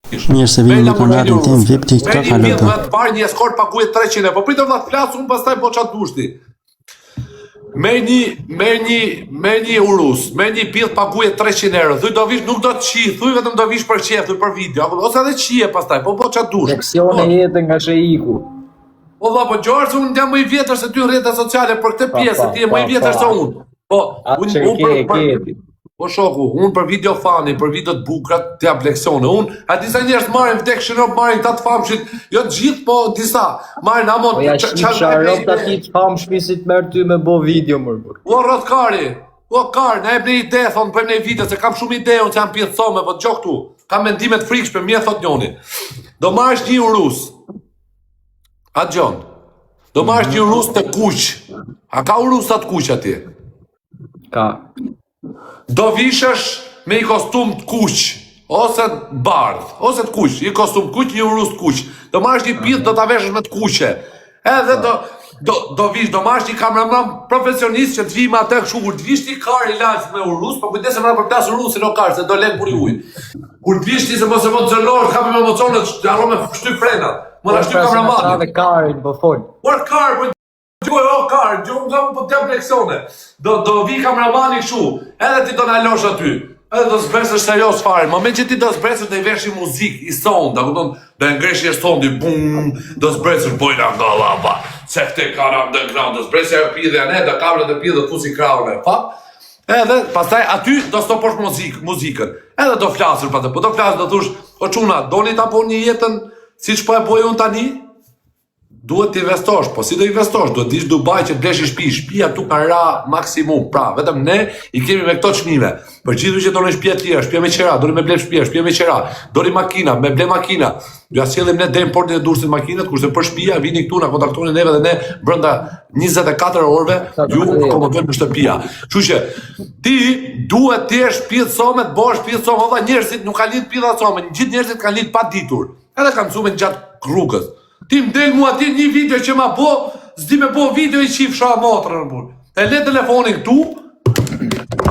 Mirë se vini në kanalin tim VIP TikTok Meni pjedh me të parë një eskort paguhet 300 po pritë vëllat flasë unë pastaj po qatë dushti. Me një urus, me një pjedh paguhet 300 euro, thuj do vish, nuk do të qi, thuj vetëm do vish për qef, thuj për video, ose edhe qie pastaj, po qatë dush. Leksione jetë nga sheiku. Po dha, po Gjorë, unë jam më i vjetër se ty në rrjetet sociale për këtë pjesë, ti je më i vjetër se unë. Po, po shoku, unë për video fani, për video të bukrat, të jam leksione. Unë, a disa njerës marrin vdek shërop, marrin ta të famshit, jo të gjithë, po disa. Marrin amon... Po ja shërop të ati të famshmi si të merë ty me bo video, mërë. O, Rotkari, o, Kar, ne e bëne ide, thonë, për ne video, se kam shumë ide, unë që jam pjethome, po të gjo këtu. Kam mendimet frikshme, mje thot njoni. Do marrësh një urus. A Gjon, do marrësh një urus të kuq. A ka urus të kuq atje? Ka. Do vishësh me i kostum të kuq, ose të bardh, ose të kuq, i kostum të kuq, një urus të kuq. Do marrësh një pith, do të veshësh me të kuqe. Edhe do marrësh një kameraman profesionist që të vijë me atë kështu, kur të vish ti kar i lajt me urus, po kujdesem na për plas urusin o kar, se do lek buri ujë. Kur të vish ti se mos e mund të zënosh, kapi me emocionet, harro me shtyp frenat. Mora shtyp kameramanin. Edhe karin, po fol. Por kar, po Kar, unë kam po t'jam leksione. Do vi kameramani kështu, edhe ti do na losh aty. Edhe do zbresësh serios fare. Në moment që ti do zbresësh dhe i vesh i muzik, i sound, do e ngresh i soundi, bum, do zbresësh bojna nga lapa. Se këte kanë underground, do zbresësh e pidhe anë, do kamrat e pidhe tu si kraune, pa? Edhe, pastaj aty do stoposh muzikën. Edhe do flasër pa të, po do flasër, do thush, o quna, doni ta po një jetën, si që po e bojë unë tani? Duhet të investosh, po si do investosh, do të dish Dubai që të blesh i shpia tu ka ra maksimum, pra, vetëm ne i kemi me këto çmime. Për gjithu që doni shtëpi tjera, shtëpi me qera, doni me ble shtëpi me qera, doni makina, me ble makina. Ja sjellim ne deri në portin e Durrësit makinat, kurse për shtëpia vini këtu na kontaktoni neve dhe ne brenda 24 orëve ju komodojmë shtëpia. Kështu që ti duhet të jesh pjesësome, të bësh pjesësome, valla njerëzit nuk kanë lidh pjesësome, gjithë njerëzit kanë lidh pa ditur. Edhe kanë mësuar gjatë rrugës. Ti më del mua atje një video që ma bo, zdi me bo video i qif sha motrë në burë. E le telefonin këtu,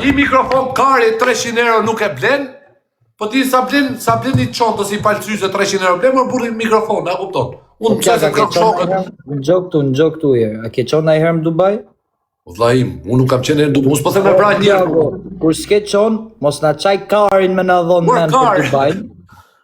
i mikrofon kari 300 euro nuk e blen, po ti sa blen një qontë si palcyse 300 euro blen, më burë i mikrofon, a kupton? Unë pëse se kam shokët. Në gjok këtu je, a ke qonë a i herë në Dubai? O vlajim, unë nuk kam qenë herë në Dubai, unë s'po them me vrajt njërë. Kur s'ke qonë, mos na qaj karin me na dhonë men për Dubai.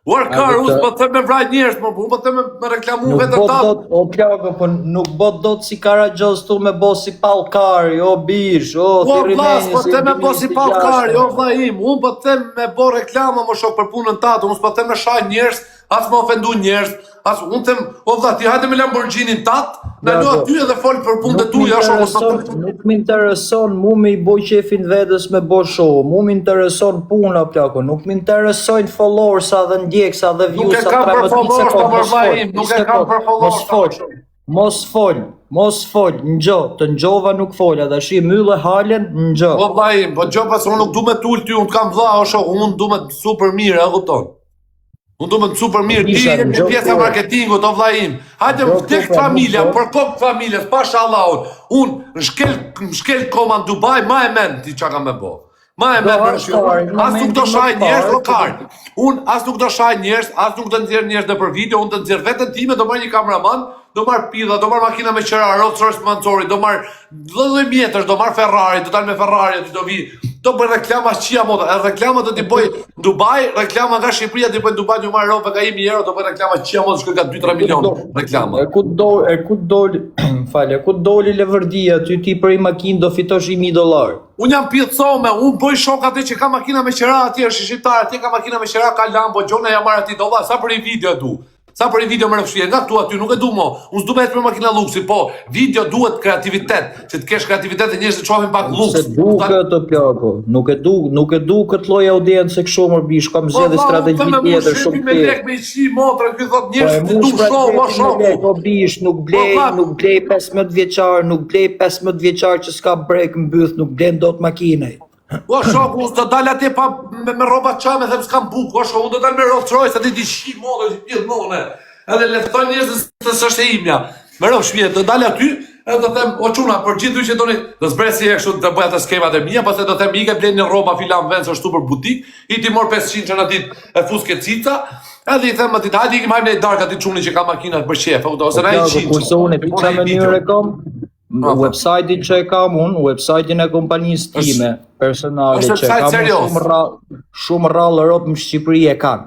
Kar, unë s'po them me vrajt njërës, unë po them me reklamu vetër ta. O plako, po nuk bot do të si Karagjoz tu me bo si pal kari, o bish, o thirimenjës. Po them me bo si pal kari, o vlajim, unë po them me bo reklama më shok për punën tatë, unë s'po them me shaj njërës, as më ofendu njërës, as unë them, o vla, ti hajde me Lamborghini tatë, në lo aty edhe folë për punët e tu, nuk më intereson mu me i boj qefin vedës me bo show, mu më intereson puna plako, nuk më interesojnë followersa dhe ndjeksa dhe viewsa. Nuk e kam për followers, nuk e kam për followers. Mos fol, ngjo, të ngjova nuk fola, dhe shi myllë halen, ngjo. Po vllajim, po gjo pas unë nuk du me tull ty, unë t'kam vlla, o shok, unë du me super mirë, e kupton? Unë du me të super mirë, ti e një pjesë e marketingut, o vlajim. Hajde tek familja, për kokë familjes, pasha Allahun. Unë në shkel koma në Dubai, ma e men ti qa ka me bo. Ma e men për shumë, as nuk do shaj njerës, o kartë. Unë as nuk do shaj njerës, as nuk do nëzirë njerës në për video, unë do nëzirë vetën time, do marrë një kameraman, do marrë pidha, do marrë makina me qera, Rolls-Royce Manzori, do marrë 10 mjetësh, do marrë Ferrari, do talë me Ferrari, do vi, do bëj reklama qia moda, e reklama do t'i bëj në Dubai, reklama nga Shqipëria t'i bëj në Dubai, një marrë robe ka 1.000 euro, do bëj reklama qia moda, shkoj ka 2-3 milion reklama. E ku doli Leverdia, ti për i makinë do fitosh $1.000. Unë jam pjethsome, unë bëj shok atë që ka makina me qera atje, është shqiptar, atje ka makina me qera, ka Lambo, gjona ja marrë ati, do dha, sa për i video du. Sa për i video më rëfshie, nga këtu aty, nuk e du mo, unë s'du me jetë për makina luksi, po, video duhet kreativitet, që të kesh kreativitet e njështë të qohim pak luks. Se du këtë plako, nuk e du këtë loj audiencë e kësho mërë bish, kam zjedhe strategi tjetër shumë me lek me i qi motra, këtë thot njështë të du shoh, ma shoku. Po bish, nuk blej 15 vjeqar, nuk blej 15 vjeqar që s'ka brek në byth, nuk blej do të makinej. O shok, unë do dalë atje pa me roba qame dhe më s'kam buk, o shok, unë do dalë me Rolls-Royce, ati di shi modë, gjithë mone, edhe leftoj njësë të sështë e imja, me rovë shpje, do dalë aty, edhe do them, o quna, për gjithë dy që doni, do zbresi e kështu të bëja të skemat e mija, pas e do them, i ke blenë një roba filan vend, së shtu për butik, i ti mor 500 që në dit e fuske cica, Edhe I them atit, hajde ikim hajmë në darkë aty çuni që ka makinat për shef, ose na I qind. Kurse unë di çfarë mënyrë kam, website-in që e kam unë, website-in e kompanisë time personale është që website kam serioz. shumë rrallë Europë në Shqipëri e kanë.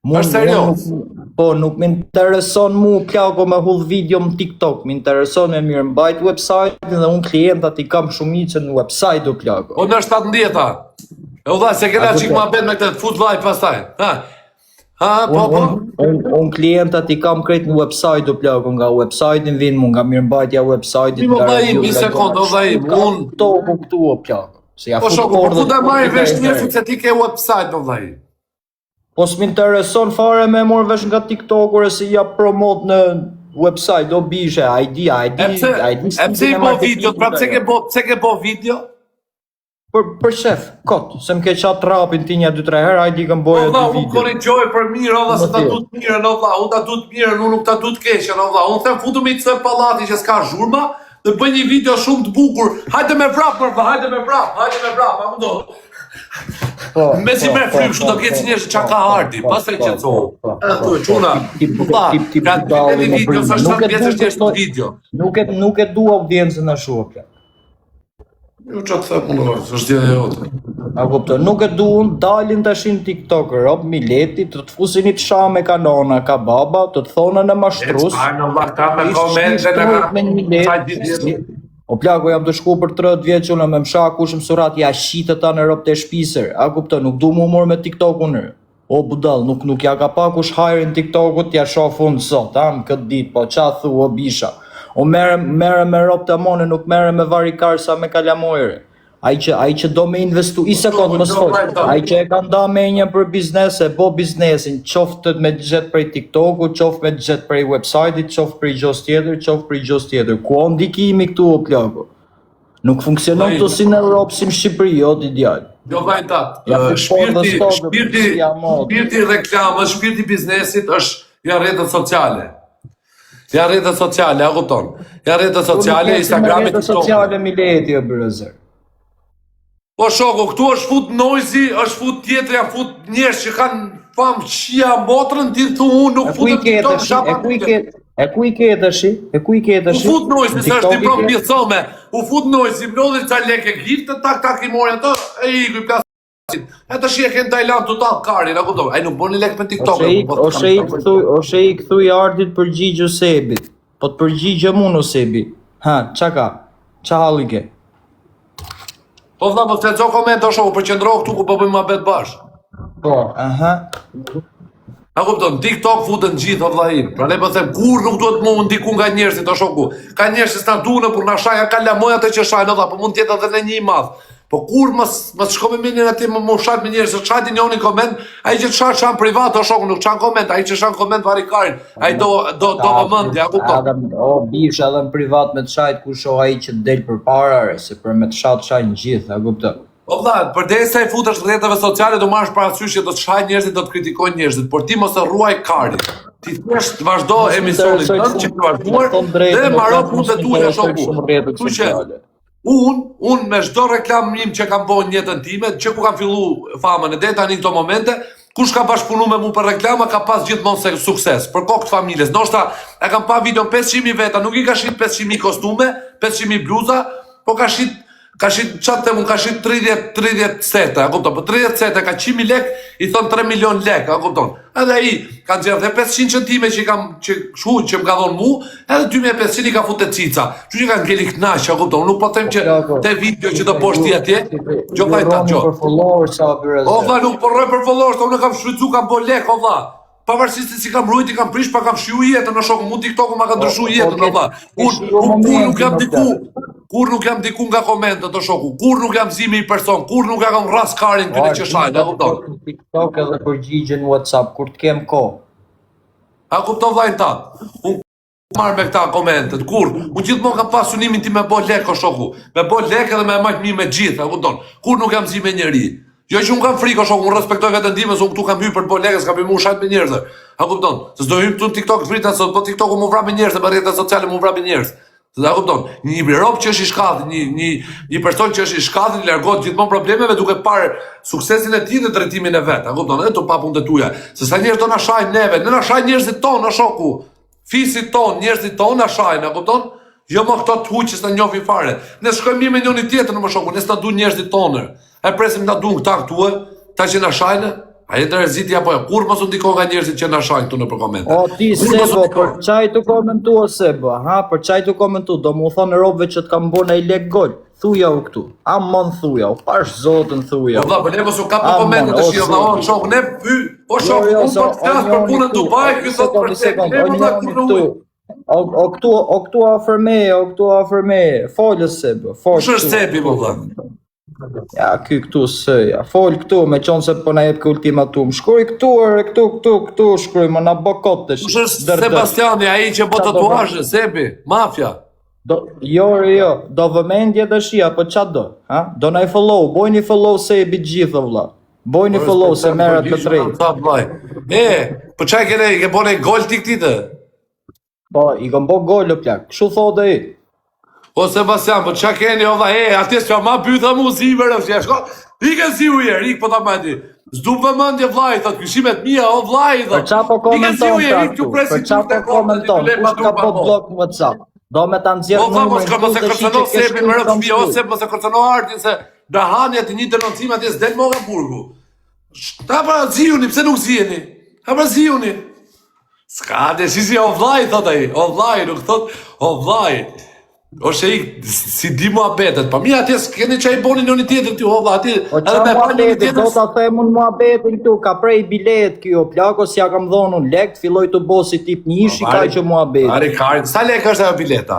Është serioz. Po, nuk më intereson mu plako me hull video në TikTok, më intereson me mirë mbajt website-in dhe unë klientat I kam shumicën në website o plako. O në 17-a. E u dha, se kena qik ma bet me këtë food live pastaj. Po. Unë klientat I kam krejt në website o plako, nga website-in vinë mu, nga mirë mbajtja website-in. Mi më vajim, një sekund, o vajim, unë... To ku këtu o plako. Po shoku, po ku da marri vesh njerëzit se ti ke website, o vajim? Po s'mi intereson fare me morë vesh nga TikTok-ure si ja promot në website, do bishe, ID. E pse I bo video, pra pse ke bo video? Për shef, kot, se m'ke qatë rapin ti një 2-3 herë, hajdi këm boja 2 video. Unë korrigjoj për mirë, Allah, se ta du të mirën, Allah, unë ta du të mirën, unë nuk ta du të keqen, Allah, unë them futu me I të palati që s'ka zhurma, dhe bëj një video shumë të bukur, hajde me vrap, hajde me vrap, a më do. Me si me frymë, shu do kjetë si njështë qa ka hardi, pas e qëtësohu. Quna, ka të bëjtë video, sa 7 vjetës është jeshtë video. Nuk e du audiencën në shuapja. Jo që të thëmë unë, është dhja e jote. A kupto, nuk e du unë dalin të ashin TikTok, rob mileti, të të fusin I të shame kanona, ka baba, të të thonë në mashtrus. O plako jam të shku për 30 vjetë që unë me msha kush më surat ja shqitë ta në rob të shpiser. A kupto, nuk du mu mor me TikTok unë. O budal, nuk ja ka pa kush hajrin TikTokut ja shof unë sot, më këtë dit, po qa thu o bisha. O mere me rob të amone, nuk mere me varikar sa me kalamojre. Ai që do me investu, I sekund më sfoj, ai që e ka nda me një për biznes, e bo biznesin, qoftë me gjet prej TikToku, qoftë me gjet prej website-it, qoftë prej gjos tjetër, ku o ndikimi këtu o plako? Nuk funksionon këtu si në Europë, si në Shqipëri, jo t'i djallë. Jo vajnë tatë, shpirti reklamës, shpirti biznesit është ja rretët sociale. Ja rretët sociale, a kupton? Ja rretët sociale, Instagramit, rretët sociale mileti o bërëzër. Po shoku, këtu është fut noizi, është fut tjetër, janë fut njerëz që kanë famë qia motrën, ti thu unë nuk futem TikTok, E ku I ketë është? U fut noizi, se është I prom pjesome, u fut noizi, mlodhi ca leke giftë, tak I mori ato, e I kuj plasit. E të shie kënë Tajland total karin, a kuptoj, ai nuk bërni lek me TikTok. Oshe I këthuj ardit përgjigjo Sebit, po të përgjigjo mu Sebi. Qa ka? Qa halli ke? Po vëlla, më të leco koment o shoku, përqendro këtu ku po bëjmë ma bet bashkë. Po, A kupton, TikTok futën gjithë o vëlla im. Pra ne po them, kur nuk duhet mu ndiku nga njerëzit o shoku. Ka njerëz që s'na duhen për na shaja ka lamoj ato që shajnë, po mund tjetë edhe në një I madh. Po kur mos shko me menjen aty më shat me njerëz, shatin njëri koment, ai që shan privat o shoku nuk çan koment, ai që shan koment varikarin, ai do vëmendje, a kupton? O bish edhe në privat me të shajt ku shoh ai që del përpara, se për me të shajnë gjithë, a kupton? O vëlla, përdesa I futesh rrjeteve sociale do marrësh parasysh që do të shajnë njerëzit, do të kritikojnë njerëzit, por ti mos e ruaj karin. Ti thjesht vazhdo emisionin tënd që ke vazhduar dhe maro punët tuaja shoku. Kështu që unë me çdo reklam im që kam bën në jetën time, që ku kam fillu famën e deri tani në këto momente, kush ka bashkëpunuar me mua për reklama ka pas gjithmonë sukses. Për kokë të familjes, ndoshta e kam pa video 500.000 veta, nuk I ka shit 500.000 kostume, 500.000 bluza, po ka shit qatë të mund ka shit 30 sete, a kupton, po 30 sete ka 100.000 lek, I thon 3 milion lek, a kupton. Edhe I kanë gjerë dhe 500 qëntime që më ka dhonë mu, edhe 2500 I ka fut të cica. Që që kanë ngeli knaq, a kupton, nuk po them që te video që të posh ti atje, gjo vajt ta gjo. O vla, nuk porroj për followers, unë kam shfrytzu, kam bo lek, o vla. Pavarësisht se si kam rujt, I kam prish, pa kam shiju jetën në shoku, mu TikToku ma ka ndryshu jetën, o vla. Kur nuk jam diku nga komentet të shoku, kur nuk jam zimi I person, kur nuk jam ras karin këne që shajnë, a kupton? TikTok edhe përgjigje në WhatsApp, kur të kem ko. A kupton vajnë ta? Unë marrë me këta komentet, kur? Unë gjithmonë kam pas sunimin ti me bo lek o shoku, me bo lek edhe me majt mi me gjithë, a kupton? Kur nuk jam zimi njeri? Jo që unë kam frikë o shoku, unë respektoj vetën time, se unë këtu kam hyr për bo lek, s'kam hyr mu shajt me njerëzë. A kupton? Se s'do hyr këtu në TikTok frita, se po TikToku mu vra me njerëzë, me rrjetet sociale mu vra me njerëzë. Se ta kupton, një rob që është i shkallët, një person që është i shkallët, i largohet gjithmonë problemeve duke parë suksesin e tij dhe drejtimin e vet. Ta kupton, edhe to pa punët e tuaja. Se sa njerëz do na shajnë neve, ne na shajnë njerëzit tonë, na shoku. Fisit tonë, njerëzit tonë na shajnë, ta kupton? Jo më këto të huqës na njohin fare. Ne shkojmë mirë me njëri tjetër në më shoku, ne s'na duan njerëzit tonë. E presim na duan këta këtu, ta që na shajnë. A jetë rreziti apo kur mos u ndikon nga njerëzit që na shajnë këtu në komente. O ti Sebo, për çaj të komentua Sebo, ha, për çaj të komentu, do mu thonë robëve që të kam bën ai lek gol. Thuja u këtu. Amon thuja, u pash zotën thuja. Po valla, po ne mos u kap në komente të shijoj valla, shoku, ne o shoku, unë po flas për punën Dubai, ky thot për sekond, o këtu afër me, folës Sebo, fol. Kush është Sebi valla? Ja, këtu sëja, fol këtu, me qonë se po na jep kë ultimatum. Shkruj këtu, shkruj, më na bokot të Kush është Sebastiani, ai që bë tatuazhe, Sebi, mafia? Jo, do vëmendje dëshia, po qa do? Do na i follow, bojni follow Sebi gjithë, vlla. Bojni follow se merret të drejtë. Po çaj kene, i ke bënë gol ti këtë? Po, i kam bë gol o plak. Kështu thotë ai. O Sebastian, po qa keni, o vla, atjes që ma pyta mu zimer, shko, i ke zi ujer, i po ta mandi, zdu vëmëndje vlaj, thot, këshimet mija, o vlaj, thot, për qa po komenton ta këtu, për qa po komenton, kush ka po blok në WhatsApp, do me ta nëzirë numërin këtu të shi që ke shkru në kamësu. O se mos e kërcëno Artin, se dahanja të një denoncim atjes del mo nga burgu. Ta pra zijuni, pse nuk zijeni? Ta pra zijuni. Ska dhe si o vlaj, thot ai, o vlaj, nuk thot, o vlaj. O shë si di mua betet, pa mi atjes keni që i boni në një tjetër ty, hova, ati, edhe me pa një tjetër. Do ta themun mua betin këtu, ka prej bilet kjo, plako si ja kam dhonë unë lekt, filloj të bo si tip një ishi, ka që mua betin. Ari Karin, sa lek është ajo bileta?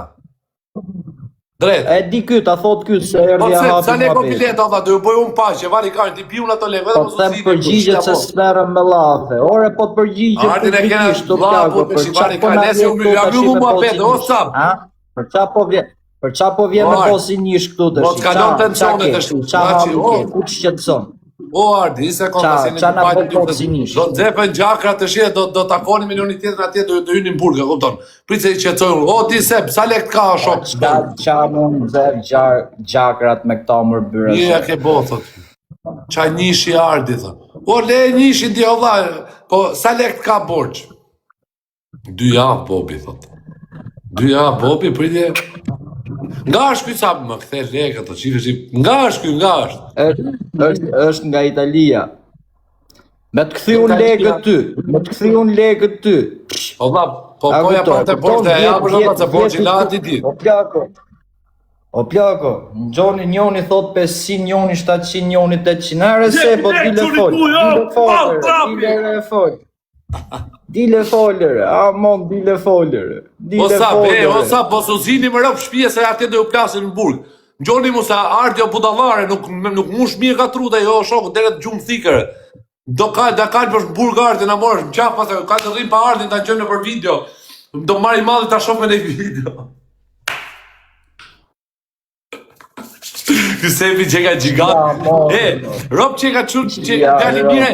Drejt. E di ky, ta thot ky se erdi a hapi sa lek mua o betin. bileta, ova, do ju bëj unë paqe, vari Karin, ti pi unë ato lek, Po të them përgjigjet se smerën me lafe, ore po të përgjigjet publikisht të plako, për qa po na për qa po vjen me posi njësh këtu të shi, qa hapi ku që qëtëson? O Ardi, i sekonda, si në të pajtë do të dzepën gjakra të shi, do të akoni me njëni tjetër atje, do hynë në burgë, kupton. Pritë se i qëtësojnë, o ti Seb, sa lekt ka shok? Qa mund zep gjakrat me këta mërbyrë? Një ke bo, thot. Qa njëshi Ardi, thot. O le njëshi ndi o vaj, po sa lekt ka borç? 2 javë, Bobi, thot. 2 javë, Bobi, pritje. Nga është kuj sa më këthe leka të qifë, nga është është nga Italia. Me të këthi unë legët ty, O dha, po ja për të porte e ja për shumë të porë që la ati dit. O plako, njoni thot 500, njoni 700, njoni 800, nare se, po dile folere, amon, dile folere. Osa, po su zini më rëpë shpije se atje dhe u plasin në burg. Gjoni mu sa ardi o budallare, nuk mush mirë ka truda, jo shokë, deret gjumë thikere. Do kalë për burg ardi, na morë, në qafë pasë, ka të rrim pa ardin, ta gjënë për video. Do marri madhe ta shofë me në video. Kësepi që ka gjigat. Rob që ka qurë që djali mire.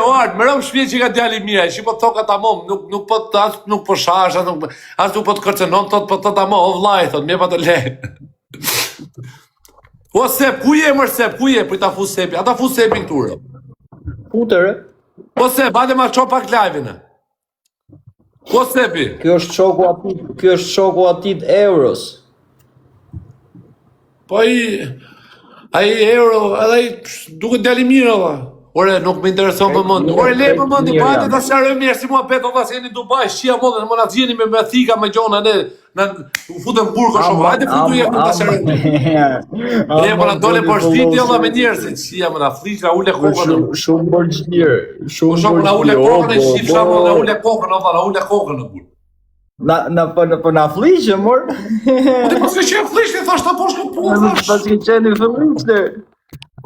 O Art, më rob shpje që ka djali mire. Që po të thoka ta mom, nuk po shash, as nuk po të kërcenon, po të ta mom, o vlaj, thot, mje pa të le. O Sep, ku je mërë Sep, ku je, për ta fu Sepi, ata fu Sepi këture. Putër, O Sep, hajde ma qo pak live-in. O Sepi. Kjo është shoku atit euros. Po ai euro, edhe ai duke djali mirë olla. Ore, nuk më intereson për mëndi. Ore, le për mëndi, pajte ta sharoj mirë, si mua peto, vla, se jeni Dubai, shqia modë, në më na zjeni me thika, me gjona, ne, u futën burë shumë, hajde futu jeku ta sharoj mirë. Le, më na dole për shtiti, olla, me njerëzit, shqia, më na flish, na ule kokën. Shumë bërgjirë, shumë na ule kokën e shqip, shumë na ule kokën, olla, na ule kokën në burë. Na flishë, mor? Po ti pas ke qenë flishë, thash ta poshtë punë, thash. Pas ke qenë flishë.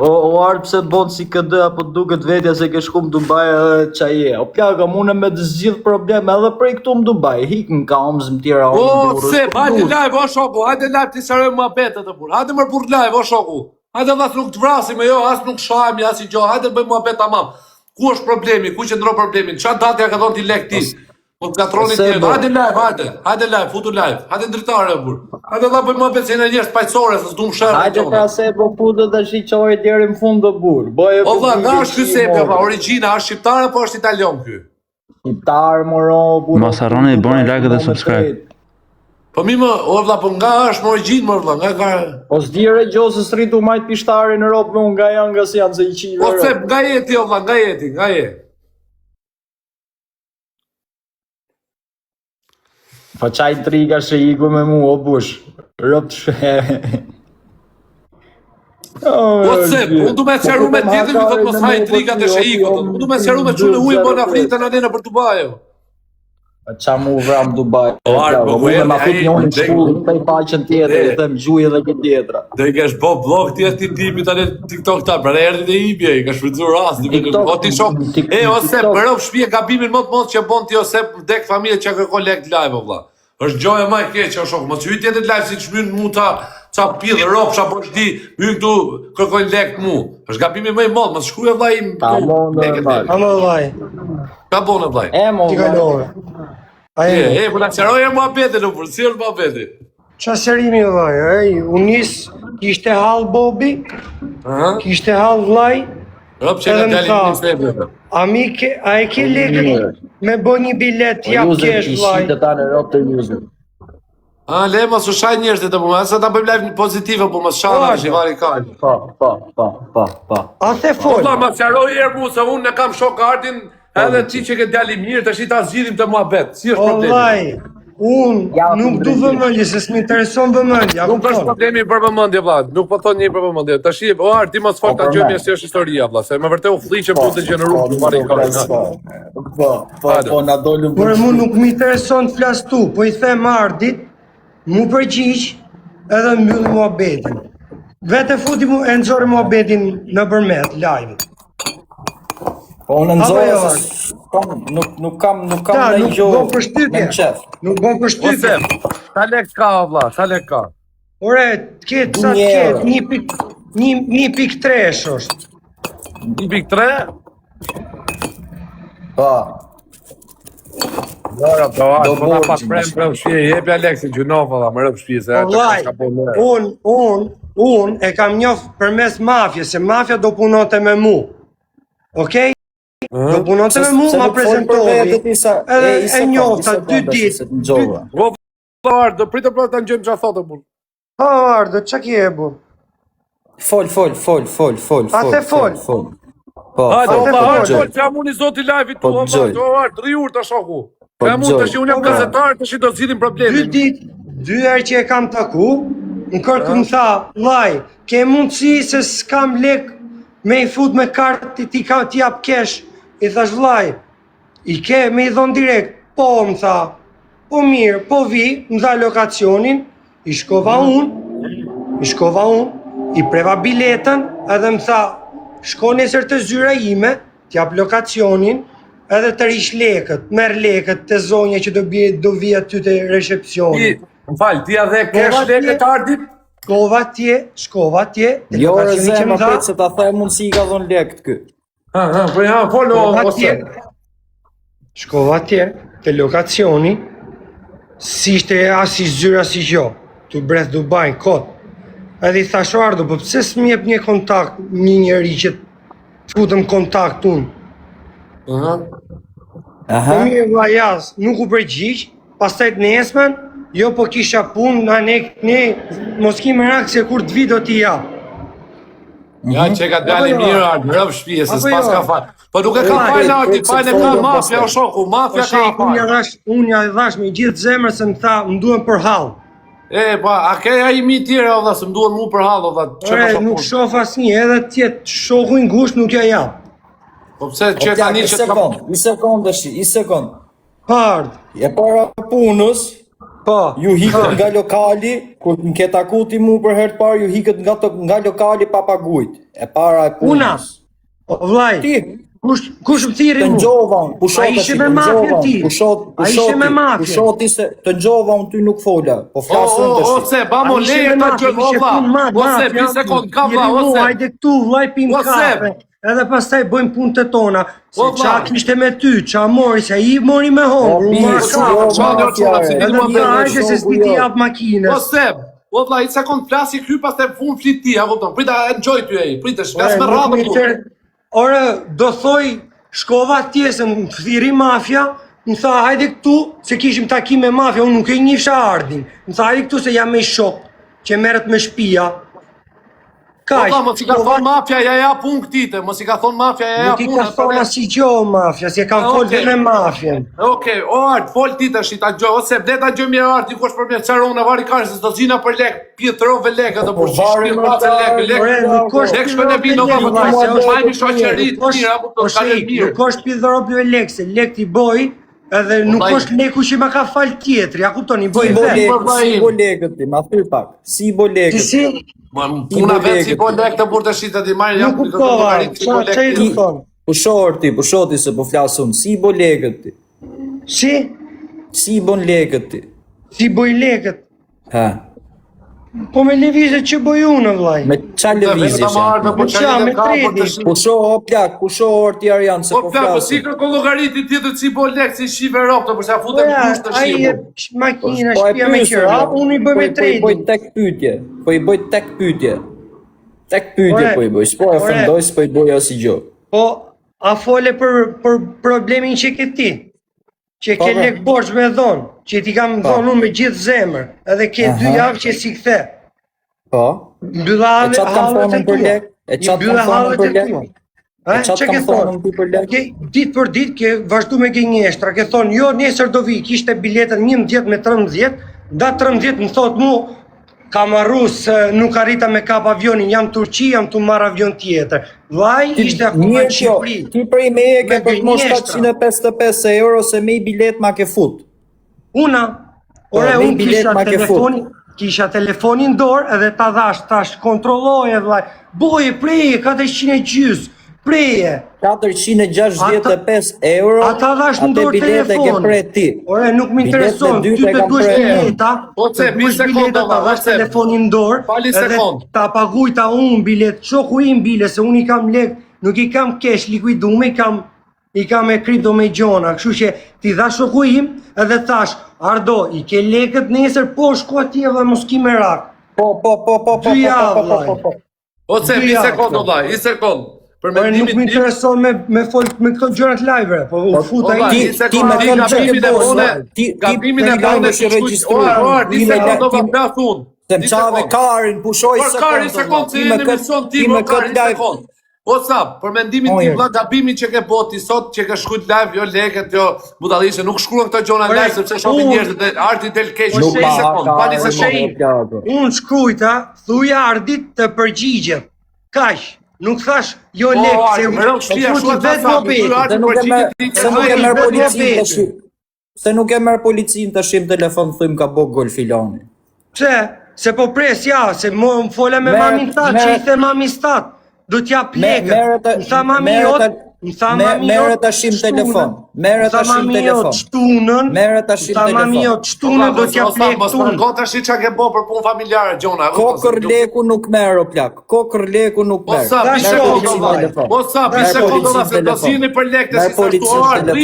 O Art, pse bon si këdë, apo duket vetja se ke shku më Dubai edhe qa je. O plaka, mune me të zgjidh probleme edhe prej këtu më Dubai. Hik në kamës më tjera. O, se, hajde live, o shoku, hajde live ti sarojmë ma betet e burë. Hajde mërë burë live, o shoku. Hajde dhe nuk të vrasim e jo, as nuk shajmi, as i gjo, hajde bëjmë ma bet tamam. Ku është problemi, ku që ndro problemin, qa datëja ka thonë ti lek ti? Po të katroni Se tjerë, bo. hajde live, futu live, hajde ndritare, bur. Hajde dha bëjmë më pecën e njerës pajtësore, se s'du më shërë. Hajde pra se po putë dhe shiqoj deri në fund të burë. O vlla, nga është ky sepi, vlla, origjina, është shqiptar apo është italian ky? Shqiptar, moro, burë. Mos harroni bëni like dhe subscribe. Po mi më, o vlla, po nga është më origjinë, më vlla, nga ka... Po s'dire gjosë së rritu majtë pishtari në ropë me unë nga janë nga si janë se i qive. Po se, nga jeti, o vlla, nga je. Po qaj intriga që iku me mu, o bush. Rëp të shë. Po se, unë du me qeru me tjetër, mi thot mos ha intrigat e shejiko, unë du me qeru me qunë ujë më në Afrikë të në dena për Dubajo. Qa mu vram Dubai. O, arë, po Unë ma ai, fut njonin dek- shkullë, në të paqen tjetër, i them gjuj edhe këtë tjetra. Dhe i kesh bo blog tjetë ti tipi tani TikTok ta, pra erdi dhe ibje, i ka shfrytzu rast, o ti shok, Osep, më rëp shpije gabimin më të që bon ti Osep dek familje që kërkon lek live, o vlla. Është gjoja më e keqe o shok, mos hyj tjetër live si çmyn mu ça pidh ropsha po çdi, hyj këtu kërkojnë lek mu. Është gabimi më i madh, mos shkruaj vllai. Alo vaj, Ka bonë vllai. Mo, ti kalove. Po na çaroje muhabetin në për, si është muhabeti? Qa serimi vaj, unis kishte hall Bobi, Ëh? kishte hall vllai, Rop që Edhe ka më dalin tha. një sebi. a e ke lekët me bo një bilet, jap kesh vllai. Të ta në ropë të user. Le mos u shaj njerëzit apo mos ta bëjmë live pozitive, po mos shana tash i vari kaq. Pa. A the Po fol, vlla, ma qaroj herë mu, se unë ne kam shok artin, edhe ti që ke djali mirë, tash i ta zgjidhim të muhabet. Si është o problemi? vllai, unë nuk du vëmendje, se s'mi intereson vëmendja, Nuk është kupton? problemi për vëmendje vlla, nuk po thon një për vëmendje. Tash o art, ti mos fol ta gjojmë si është historia vlla, se më vërtet u fliqem tu të gjeneruar në vari kaq. Po, na dolën Por mu nuk mi intereson të flas tu, po i them Ardit, mu përgjigj edhe mbyll muhabetin. Vete futi mu e nxorë muhabetin në bërmet, live. Po unë Apo nëzore jo, se nuk kam Ta, në nuk gjohë bon përshtypje. në qef. Nuk bon përshtypje. Sa lek ka vlla, sa lek ka? Ore, t'ket sa Një t'ket, euro. 1.3 është. 1.3? Pa. Ora, po Do po na borgjë, pak prem mos. për shpije, jepi Aleksin gjunov valla, më rëp shpije se Po atë vllai, ka po më. unë e kam njoh përmes mafjes, se mafja do punonte me mu. Okej? Do punonte me mu, ma prezentovi. Edhe e njohta 2 ditë. Vllai, do pritë pra ta ngjojmë çfarë thotë punë. Ha, Ardo, qa kje e bu? Fol. A the fol? Po, Hajde, po, valla, po, hajde, jam unë i zoti live-it tu, Po, valla, gjoj. do art, 3 urë të shoku. Po, Jam unë gjoj. tash, unë jam Po, gazetar, tash do zgjidhim 2 problemin. ditë, 2 herë që e kam taku, në kërkë më tha, vllai, ke mundësi se s'kam lek me i fut me kartë ti ka t'i jap kesh. I thash vllai, i ke me i dhon direkt. Po, më tha, po mirë, po vi, më dha lokacionin, i shkova unë, i preva biletën, edhe më tha, shko nesër të zyra ime, t'jap lokacionin, edhe të rish lekët, merr lekët të zonja që do vi aty të Ti, recepcioni. më fal, ti edhe kesh Po, lekët ardit? Shkova atje, te Jo, lokacioni që rëze, më ma dha, petë se ta thaj mundësi i ka dhon lek të kë. Po ja, folo atje, ose. shkova atje, te lokacioni, si ishte as i zyra as i gjo, tu breth Dubai, kot. Edhe i thash Ardo, po pse s'mi jep një kontakt, një njeri që të futëm kontakt unë? Po mirë vlla jas, nuk u përgjigj, pastaj të nesmen, jo po kisha punë, ne mos kime rak se kur të vi do t'i jap. Ja, që ka dali Apo jo? mirë ardë, më rëpë shpije, se Apo s'pas jo? ka fal. Po nuk e ka fal ardi, fal e ka mafja o shoku, mafja ka fal. Unë ja dhash me gjithë zemër se më tha, më duhen për hall. Po, a ke ai mi tjere, o dha, se më duhet mu për halë, o dha, që Ore, ka nuk shoku. shoh asnjë, edhe tjetë shoku i ngusht nuk ja jap. Po pse që tani që të I sekund. Hard. E para punës, Po. ju hikët nga lokali, kur më ke taku ti mu për herë të parë, ju hikët nga lokali pa pagujt. E para e punës. Una. O vllai, Ti, kush më thirri të mu? ngjova unë, pushot A ishe me mafjen ti? A ishe me mafjen? pushoti se të ngjova unë ty nuk fola, po flasun të shi. Ose, bamo, leje ta gjojmë, o vla. Ose, pi sekund, ka vla, ose. Hajde këtu, vllai, pim Ose, kafe. edhe pastaj bëjmë punët e tona. Se O, qa vlla. kishte me ty, qa mori, se i mori me hongur, O, mora bis, ka. jo, Edhe ma një bërë, hajde se s'di ti jap O makines. Seb, o vlla, i sekond flasi ky pas të fun flit ti, a kupton? Prita enjoy ty ai, pritesh, Ore, flas me nuk radhë mi këtu. tër- Ore, do thoj, shkova tjesë, më thiri mafia, më tha, hajde këtu, se kishim takim me mafia, unë nuk e njifsha Ardin. Më tha, hajde këtu se jam me shok, që merret me shtëpia. Po Kaq, mos i ka thon mafia, ja pun këtite, mos i ka thon mafia, ja nuk i pun. ka thonë asnjë gjë mafia, se kam folë Okej. dhe me mafien. Okej, o Art, fol ti tash i ta gjoj, ose ble ta gjoj mirë Art, dikush për mirë çaron në vari karë se do zina për lek, pjetrove lek ato për vari shpirë më pace qarë, lek, Ore, nuk është lek shkon e vino pidhorop pa e lek, se vllai, majmi se shoqërit, nuk është- mirë apo do po kalë shik, mirë. Nuk është pidhorop e lek, se lek ti boj, edhe nuk vllai. është leku që ma ka fal tjetri, a kupton, i boj Si bo vetë. lekët, vllai. si bo lekët ti, ma thyr pak. Si bo lekët. Si, Puna vetë si po lek të burë të shita ti marrë nuk kuptova, qa i du thonë? Pusho ti se po flas unë. Si bo lekët ti. Si? Si bon lekët ti. Si boj lekët? Ha. Po me levizje që boj unë, vllai. Me qa lëvizje ta marrë me që? Me qa, me tredi. Pusho o plak, pusho o ti Arjan se Po po plak, po si flasim. kërko llogariti tjetër si po lek si shive ropë, përsa Po futem ja, kush të ai e shive. makina, Po e shtëpia me pyesë, qira, o, unë i bëj me Po i bëj trading. tek pyetje. Po i bëj tek pyetje. Tek pyetje Ore, po i bëj. S'po e ore. fundoj, s'po i bëj asnjë gjë. Po, a fole për problemin që ke ti? Që Po, ke po. lek borç me dhonë, që ti kam dhonë unë me gjithë zemër, edhe ke 2 javë që si kthe. Po. Mbylla E qatë kam hallet thonën e për tua. lek? E qatë Mbylla kam thonën hallet për e lek? tua. E qatë Që ke kam thonë? thonën ti për lek? Ke ditë për ditë ke vazhdu me gënjeshtra, ke thonë jo nesër do vi, kishte biletën 11 me 13, da 13 më thot mu kam arru se nuk arrita me kap avionin, jam Turqi, jam tu marr avion tjetër. Vllai ishte akoma Mirë në kjo, Shqipëri. ti prej me e ke Me për të mos gënjeshtra. 755 euro se me i bilet ma ke fut. Una, ore, me unë bilet ma ke kisha telefonin dorë edhe ta tash kontrolloje vllai. Boje, preje, 400 e gjys, preje. 465 euro, Ata dhash në atë dorë bilete ke telefon. pre ti. Ore, nuk më Bilet intereson, me ty dyte të kam duesh pre. bileta, Po, ce, të duesh 20 sekondë, bileta, ta valla, dhash ce. telefonin dorë, Fali edhe sekondë. ta pagujta unë bilet, shoku im bile, se unë i kam lek, nuk i kam cash likuidume, i kam me kripto me gjona, kështu që ti dhash shoku im, edhe thash, Ardo, i ke lekët nesër, po shko atje dhe mos ki merak. Po. 2 javë, vllai. O ce, Dy 1 javë, sekondë kjo. vllai, 1 sekondë. Për Ore, nuk më mendimin tim, intereson me fol me këto gjërat live, po u futa vllai, i. 1 sekondë, ti me ti kënd që gabimin ke e bërë, bone, ti- gabimin e ti bone lajme si që regjistruar. Ora, 1 Ti me sekondë do ti- ta plas unë. Se më 1 qave sekondë. karin, pushoj Por kari sekondë, se jeni emision ti, me por kari këtë live. sekondë. O sa, për mendimin Ojë. tim vlla gabimin që ke boti sot, që ke shkruajt live, jo leket, jo budallishe, nuk shkruan këto gjona Ore, live sepse shohin unë- njerëzit e arti del keq. Nuk 1 ma sekondë, pani ka, sekondë. Unë shkrujta, thuja Ardit të përgjigjet. Kaq, nuk thash jo Po, lek, Ardi, më rëmë shpia, futi shua të vetë sa, mobetin. më Se nuk e merr se nuk e merr vetë policin mobetin. tash. Se nuk e merr policin tash im telefon thym ka bë gol filani. Pse? Se po pres, ja, se më fola me Merret- mamin tat, që merret- i the mami stat. Do t'jap lekët. merret- Më tha mami merret- jot, më tha mami merret jot, tashim shtunën. telefon. Merret Më tha tashim mami telefon. jot, shtunën. Merret tashim Më tha mami telefon. jot, shtunën do t'jap lekë Mos tunë. më tash çka ke bë për punë familjare gjona. Kokër leku nuk merr o plak. Kokër leku nuk Po merr. sa, Dash 1 shokë, sekondë vllai. vllai. Po sa, 1 Merr sekondë policin vllai, se do telefon. zini për lekë Merr si sa policin shtuar. telefon.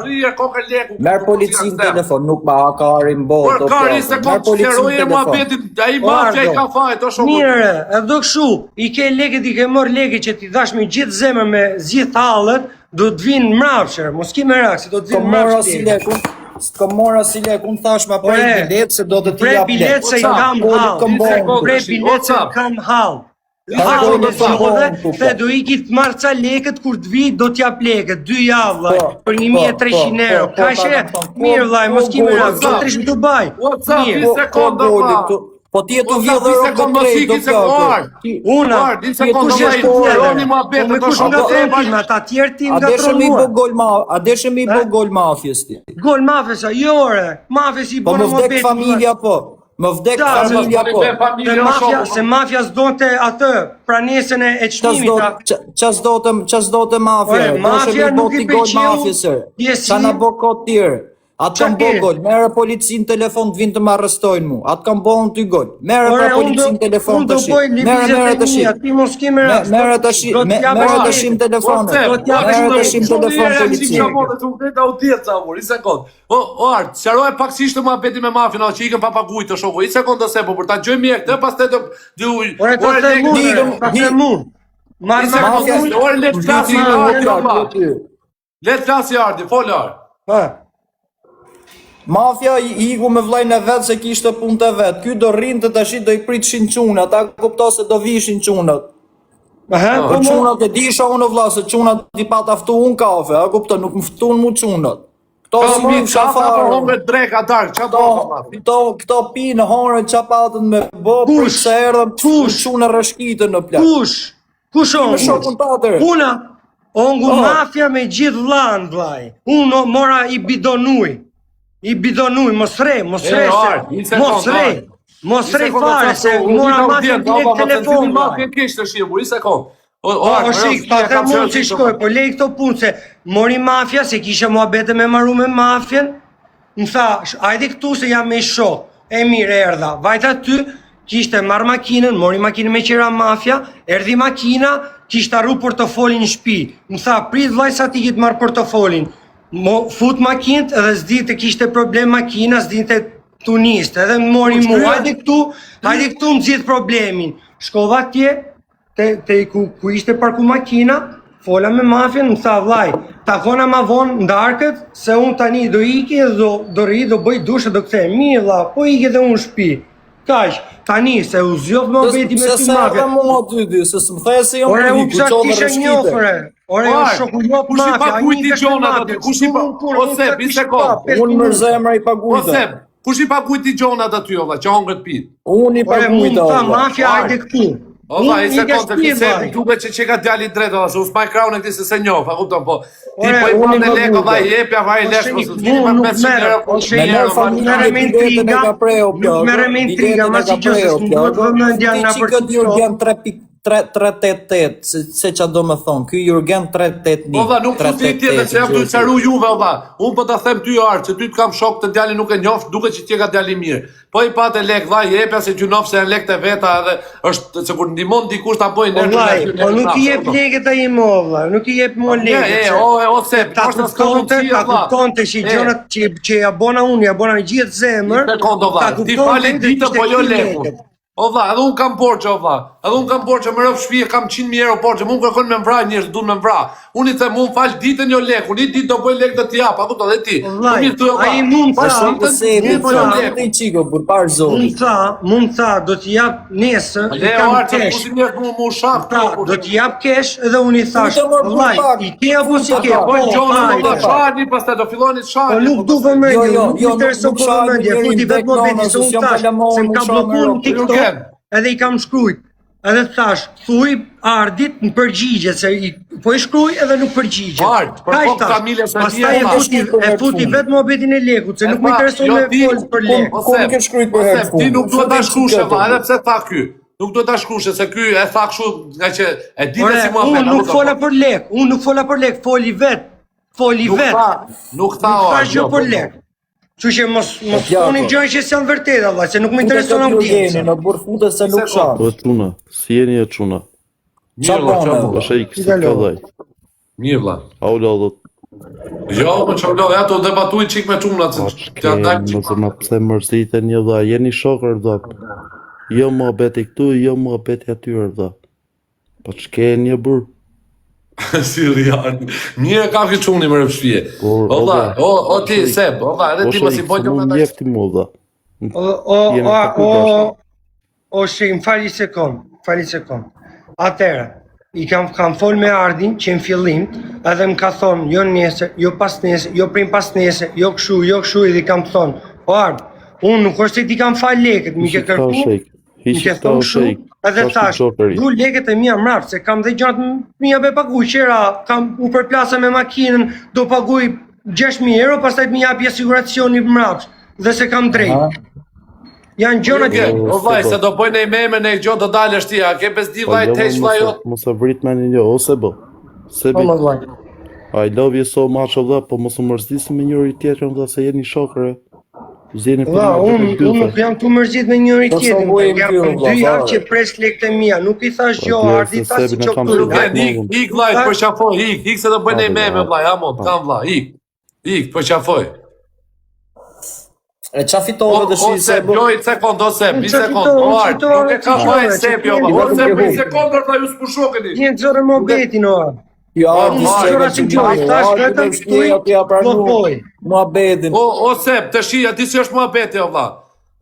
Rrier kokë leku. Merr policin telefon, nuk ma karin bot. Por o kari plak. se Merr kom heroje muhabetit, ai mafja i ka fajt, o shoku. Mire, edhe kështu, i ke lekët, i ke mor lekët që ti dhash me gjithë zemër me zgjidh hallet, do të vinë mrapsher, mos ki merak, se do të Ko vinë mora mrapsher. si lekun. S'ko mora si lekun thash ma prej Ore, bilet se do të t'i Pre jap bilet lek. se i Oca, kam po, hall. kom bon. Pre bilet se i kam hall. Hallën e shkodhe, the do iki të marrë ca lekët kur të vi, do t'jap lekët, 2 javë, vllai, për 1300 euro. Ka she, mirë vllai, mos ki merak, do të rish në Dubai. Oca, Mirë. 1 sekondë vllai. Po ti e të Po vjedhë sa 2 sekondë mos iki se kuar. Una, Di sekondë kush vllai, është tjetër? roni muhabet, Po me kush nga frontin, ata tjerë ti A nga deshe mi tronuar. bë gol ma, a deshe mi bë gol mafjes ti. Gol mafesa, jo ore, mafes i Po bërë më vdek familja po. Më vdek Da, familja po. Se mafja, se mafja s'donte atë pranesën e çmimit. Ças do të mafja. Ore, mafja nuk i pëlqeu mafjes. pjesi- Sa na bë kot tir. Atë kam bo gol, merë policin telefon të vinë të më arrestojnë mu. Atë kam bo në ty gol. Merë pra policin telefon të shi. Merë të shi. Merë të shi. Merë të shim telefonet. Merë të shim telefon policin. O Art, sqaroj paksisht të muhabeti me mafin, që ikën pa paguajt të shoku. I sekond të sepo, për ta gjoj mjek, dhe pas të Let klasi Ardi, folë Art. Mafja i iku me vllajën e vet se kishte punë të vet. Ky do rrinte tash do I pritshin çunat, ata kupton se do vishin çunat. Po çunat e disha unë vlla se çunat I pata ftu un kafe, a kupton, nuk më ftun mu çunat. Kto si mi shafar, me dreka dark, këto pinë horën çapatën me bo, për se erdhën çuna rreshkitën në plak. Kush on? Una, ongu mafia me gjithë vllanë vllai. Unë mora I bidonuj, mos re, fare, se mora mafia telefon. Mafia kishtë të shqipur, I sekund. O shik, ta të mund që shkoj, po lej këto punë, se mori mafia, se kisha muhabete me maru me mafjen, më tha, ajde këtu se jam me shok, e mirë erdha, vajta ty, kishte marrë makinën, mori makinën me qira mafia, erdi makina, kishte arru portofolin në shpi, më tha, prit vllai sa ti kitë marrë portofolin, fut makinët edhe s'di të kishte problem makina, s'di të tuniste, edhe më mori mu, hajde këtu më gjithë problemin, shkova tje, te ku ishte parku makina, fola me mafjen, më tha vllai, takona ma vonë ndarkët, se unë tani do iki dhe do rri, do bëj dushë, do kthej, mirë vlla, po iki dhe unë shpi. Kaq, tani se u zgjodh më beti me ty mafja. Se mua ty, se s'më thej se jam ore, unë psa kisha njofre. Ore, shoku jot mafja, ai Gjona aty, kush I ose bi sekond. Unë më zemra I paguajta. Ose, kush I paguajti Gjona aty olla, që hongët pit. Unë I paguajta. Ore, unë mafja hajde këtu. Olla, I sekond të kise, duke që ka djali drejt, olla, se u s'maj kraun e këti se njoh, a kupton, po, ti po I pa me leko, vaj, jepja, vaj, leko, nuk merre me intriga, ma që gjësës, nuk do të vëmendja nga për të shko. 388, se qa do me thonë, ky Jurgen 381. Olla, nuk të ti tjetër, se jam të qaru juve, olla, unë po të them ty Art, se ty të kam shok të djali nuk e njoft, duke që tje ka djali mirë. Po I pate lek, vaj, jepja se gjunof se janë lek të veta edhe është, se kur ndimon dikush ta bojnë nërë. Po nuk I jep leket a I mo, vla, nuk I jep mo leket. Ta kuptonte që I gjonat që ja bona unë, ja bona me gjithë zemër, ta kuptonte që ishte këti leket. O vlla, edhe unë kam borxhe, o vlla. Edhe unë kam borxhe, më rëf shtëpi, kam 100.000 euro borxhe, më kërkon me vrah njerëz, duan me vrah. Unë I them, unë fal ditën jo lek, unë I ditë do bëj lek do t'i jap, a kupton edhe ti. Ai mund tha, do t'i jap nesër, I kam kesh. Do t'i jap kesh edhe unë I thash, vllai, I ke apo si ke? Po Gjona do të shani, pastaj do filloni të shani. Po nuk du vëmendje, nuk intereson po vëmendje, futi vetë më veti se unë thash, se më ka bllokuar në TikTok. Edhe I kam shkrujt, edhe thash, thuj Ardit në përgjigje, se po I shkruj edhe nuk përgjigje. Pastaj e futi vetë muhabetin e lekut, se nuk më intereson me folë për lek. Ti nuk duhet ta shkrushe, edhe pse tha ky. Nuk duhet ta shkrushe, se ky e tha kështu, nga që e di se si muhabet. Unë nuk fola për lek, foli vet. Nuk tha gjë për lek. Që që mos unë gjoj që s'janë vërteta, vllai, se nuk më intereson audiencë. Në burfute se nuk shanë. Po çuna, si jeni e çuna? Mirë, vllai. Mirë vlla. Aulo. Jo, më çolo, ja to debatuj çik me çunat se t'ja dal çik. Mos më pse mërziten një vlla, jeni shokër vlla. Jo muhabeti këtu, jo muhabeti aty vlla. Po ç'keni një burr? Si rrian. Mirë kam këtë çuni më rëp shtëpie. Valla, o ti Seb, valla, edhe ti mos I bën gjë ata. Jefti mua valla. O shi, më fali sekond. Atëra, I kam fol me Ardin që në fillim, edhe më ka thonë, jo nesër, jo pas nesër, jo prim pas nesër, jo këshu, edhe I kam thonë, o Ard, unë nuk është se ti kam fal leket, mi ke kërku, mi ke thonë shu, edhe thash, du leket e mija mrapë, se kam dhe gjatë mija be paguj, qera, kam u përplasa me makinën, do paguj 6.000 euro, pas taj mija pja siguracioni mrapë, dhe se kam drejt. Janë gjona të o vaj, se do bëjnë e meme në e gjo do dalë shtia, ke bezdi vaj, teq vaj, mos e vrit me një ose bë. Po më vaj. I love you so much valla, po mos u mërzisni me njëri tjetrin valla se jeni shokëre. Zjeni për Valla, mua unë nuk jam të mërzit me njëri tjetrin. Jam për 2 javë që pres lekët e mia. Nuk i thash jo, Ardi ta si Sebi, na kam çoktur. thënë. Ik vllai, për qafoj, ik se do bëjnë Hajde, meme vllai, amon, kam vlla, ik, për qafoj. E qa fitove të shi se bo? Lojt sekund, ose, Unë bi qa sekund, fitove, o art, nuk e ka fitove, fajnë që sebi, t'jeni, ose, vetëm bi që sekund, orta ju s'pushokeni. Jenë të zore mobetin, o. Ja, Unë s'qora si gjoj, thash vetëm shtuj, blokoj. Muhabetin. O Seb, të shia, di si është muhabeti, o vlla.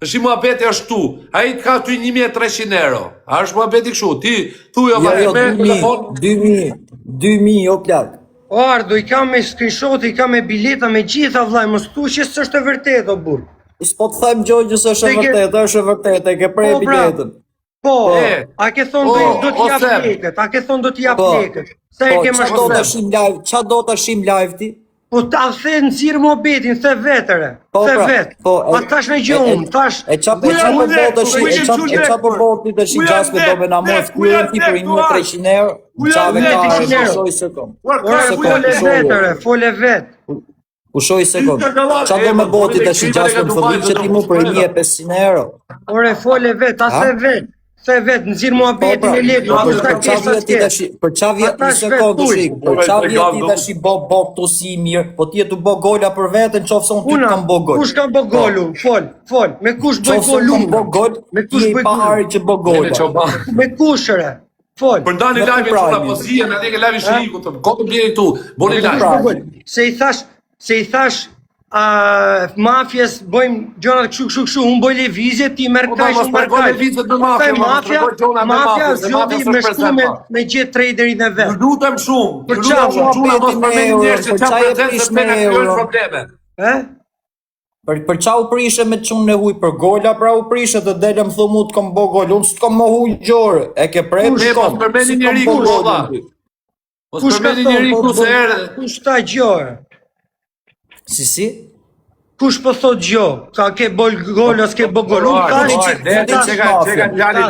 Të shi muhabeti është tu, a i t'ka ty 1.300 euro. A është muhabeti kështu, ti, thuj o vlla, Jo, me telefon. 2000, o plak. O Ardo, i kam me screenshot, i kam me bileta, me gjitha vllai, mos thu që s'është e vërtetë, o burr. S'po të thajmë gjojgjë se është e vërtet, është e vërtet, e ke prej Po, bra. biletën. Po, E. a ke thonë do t'i jap Seb. lekët, a ke thonë do t'i jap Po. lekët. Sa e Po, ke qa do të marrë? shim live, qa do të shim live ti? Po ta the nxirr mobetin, the vetëre. Po, The pra, vet. po, A tash në gjë unë, tash. E qa për botë shi, e qa për botë të shi gjasme do me namos kërën ti për 1.300 euro, qave ka 1.300 euro. pushoj se kom. Ore, fole vetëre, fole vet. Pushoj se kom. Qa do me botë të shi gjasme më fëllim që ti mu për 1.500 euro. Ore, fole vet, a the vet. The vet, nxirr mobetin e lekë, a për ta qa pjesa vjet ti t'ke. tash, për qa vjet Ata një sekundë shvetuj. shik, për qa vjet ti tash bo këtu si mirë, po ti e tu bo gola për veten, qofse unë ty Una, kam bo gol. kush kam bo golu? Fol. Me kush bëj Qofse gol unë kam bo unë? gol, Me ti kush e bëj pa gol? ari që bo Nene gola. qoban. Me kushëre. Fol. Për ndani Me live të çuna prajmin. po zihen, atë ke live shiriku, të kotë bjeri tu, boni live. prajmin. Se i thash mafjes bëjmë gjonat kështu, unë bëj lëvizje, ti merr Po, kaq, mos unë merr përgoj kaq. lëvizjet me mafja, Pastaj mos përgoj gjona me mafja mafja, se zgjodhi mafja me s'është shku prezente. me gjithë traderin e Ju vet. lutem shumë, Për ju lutem çfarë? shumë, çuna mos përmeni njerëz që Për çfarë çfarë prezente se prish me pena krijojnë euro? probleme. Ë? Për qa u prishe me qunë e huj për gola, pra u prishe të delem thumu të kom bo gol, unë s'kom më huj gjore, e ke prej Me mos përmeni njeri ku, valla. Mos Kush ka përmeni njeri ku se erdhe. Kush ta gjore? Si? Kush po thot gjë? Ka ke bol gol as ke bo gol? Unë thash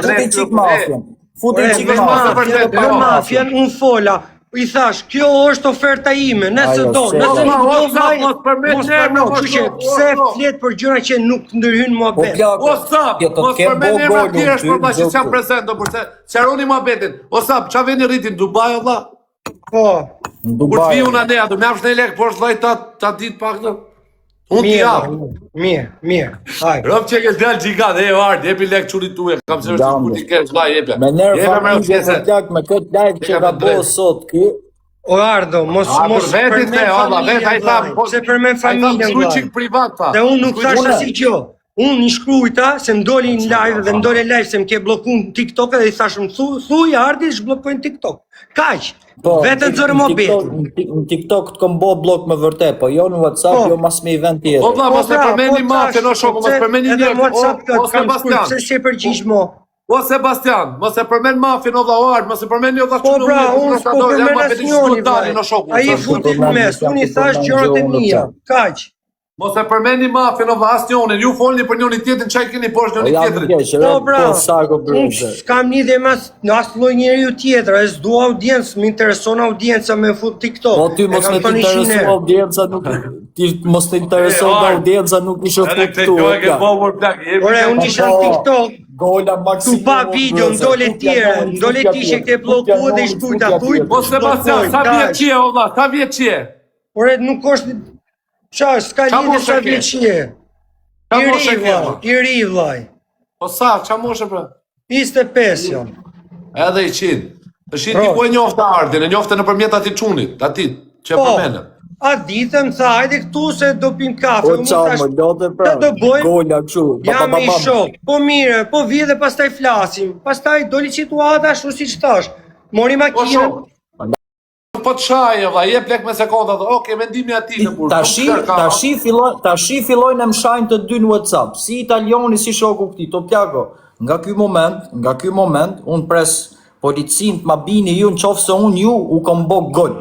Futin qik mafjen. Futin qik mafjen. mafjen, unë fola. I thash, kjo është oferta ime, nëse Ajo, do, se- nëse nuk do, Mos vaj, mos përmet mos njerë, përmet, mos kështu që mos- pse mos- flet për gjëra që nuk ndërhyn Po muhabet. plako, O sap, kjo të mos kem bo përmeni emra golun tjerë është për ma që ty, s'jam prezent, do përse, qaroni ma betin. O sap, qa veni rritin, Dubai, valla? Po, në Kur të Dubai. vi unë anea, do me afsh në lek, por s'laj ta dit pak në. Unë t'i jam. mirë, haj. Rob që ke dal gjigant, e art, jepi lek çurit tuaj, kam se është Damn. kur ti ke s'laj jepja. Me nerë Jepe me familje pjesë. të plak me këtë live që Jeka ka me bo drejt. sot ky. O Ardo, mos A, mos për vetit përmend te, valla, vet ai tha, familjen, se përmend familjen. Shkruaj vllai. çik privat tha. Dhe unë nuk thash Unë- asnjë gjë. Unë i shkruajta se m'doli në live dhe m'doli live se m'ke bllokuar TikTok dhe i thash thuj Ardi zhbllokojnë TikTok. Kaq. Vetëm zërë mobet. Në TikTok të kom bo blok me vërtet, po jo në WhatsApp, Po. jo mas me event O tjetër. vlla, mos e përmeni mafën, o shok, mos përmeni Edhe njerëz. WhatsApp O Sebastian. se si e përgjigj mo. O Sebastian, mos e përmend mafën o vlla art, mos e përmeni o vlla Po bra, unë s'po përmend asnjëri. dalin o shoku. Ai futi në mes, unë i thash gjërat e mia. Kaq. Mos e përmeni mafën o vlla asnjërin, ju folni për njëri tjetrin, çaj keni poshtë njëri Ja më tjetrit. keq, Po bra, po sako unë brëndë. s'kam lidhje me as lloj njeriu tjetër, as dua audiencë, më intereson audienca me fut TikTok. Po ty E mos kam me të thënë 100 interesua herë. audienca nuk ti mos të intereson E, nga art. audienca nuk ishe Edhe fut këtë këtu. kohë ke ja. bobur plak. Ore, unë isha në TikTok, Gola tu maksimum. pa video, ndole tjera, ndole ti që ke bllokuar dhe i shkruajta thuj. O Sebastian, sa vjet je o vlla, sa vjet je? Ore, nuk është çfarë, s'ka Qa lidhje moshe sa ke? vjeç je. Qa I moshe ri ke, vllai, i ri vllai. Po sa, qa moshe pra? 25 jam. Edhe i qinë. Të shi ti Bro. ku e njofte ardhin, e njofte nëpërmjet atit çunit, atit, që Po, përmendëm. a ditëm tha, hajde këtu se do pim kafe. O Unë qa thash, më lote pra. "Çfarë do bëjmë?" Gola kështu. Jam i shok, po mirë, po vi dhe pastaj flasim. Pastaj doli situata ashtu siç thash. Mori Po makinën. shok. Po të shaje, vlla, je plek me sekonda, oke, mendimi ati në burë. Tashi fillojnë në mshajnë të dy në WhatsApp. Si italiani, si shoku këti, to plako. Nga ky moment, unë pres policin të ma bini ju në qofë se unë ju u kom bo gol.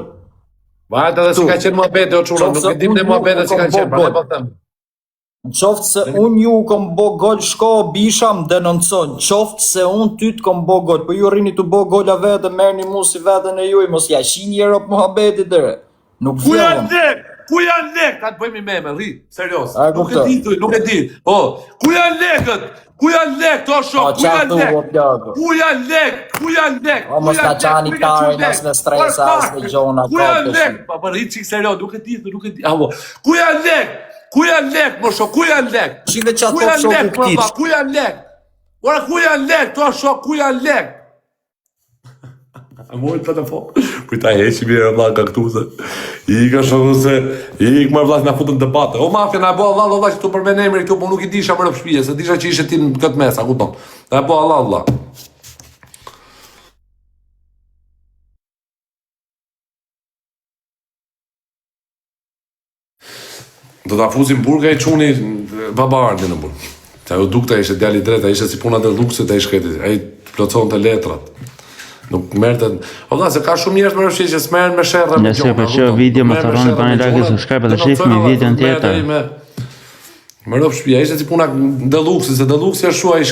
Vajtë edhe si ka qenë muhabete o çuna, nuk e dim ne muhabete si ka qenë, pra ne po them. Në qoftë se unë ju kom bo gol, shko bisha më denoncon. Në qoftë se unë ty të kom bo gol, po ju rini të bo gola vete, merrni mu si vetën e juj, mos ja shini Europë muhabetit dhere. Nuk Ku janë zgjodhëm. lek? Ku janë lek? Ta të bëjmë me, rri, serios. A, Nuk e kuptoj. di, nuk e di. Ku janë lekët? Ku janë lek, to shok? Ku janë qatë lek? u, o plagë. Ku janë lek? Ku janë lek? O, mos ta qani tarin, as në stres, as në gjona, Ku ka janë të lek? shi. Pa rri çik serios, nuk e di, nuk e di. Ku janë lek? Ku janë lek, mo shok? Ku janë lek? Shive qa Ku top janë shoku lek, këtich. baba? Ku janë lek? Ora ku janë lek, to shok? Ku janë lek? A mori telefon? Pujta heqi mirë vlla kaktuze. I ka shoku se i më vlla na futën debate. O mafia na bëu valla që tu për me emrin këtu, po nuk i disha më në shtëpi, se disha që ishe ti në këtë mes, a kupton? Na bëu valla. Do ta fuzim burga i çuni babaardin në burg. Ta u dukta ishte djali i drejtë, ishte si puna e luksit ai shkretit. Ai plotsonte letrat. Nuk merrte. O valla se ka shumë njerëz më rreth që s'merren me sherrë me Nëse pëlqeu video, mos harroni të bani like dhe subscribe dhe shihni videon tjetër. Më rreth shtëpia, ishte si puna e luksit, se luksia është shuaj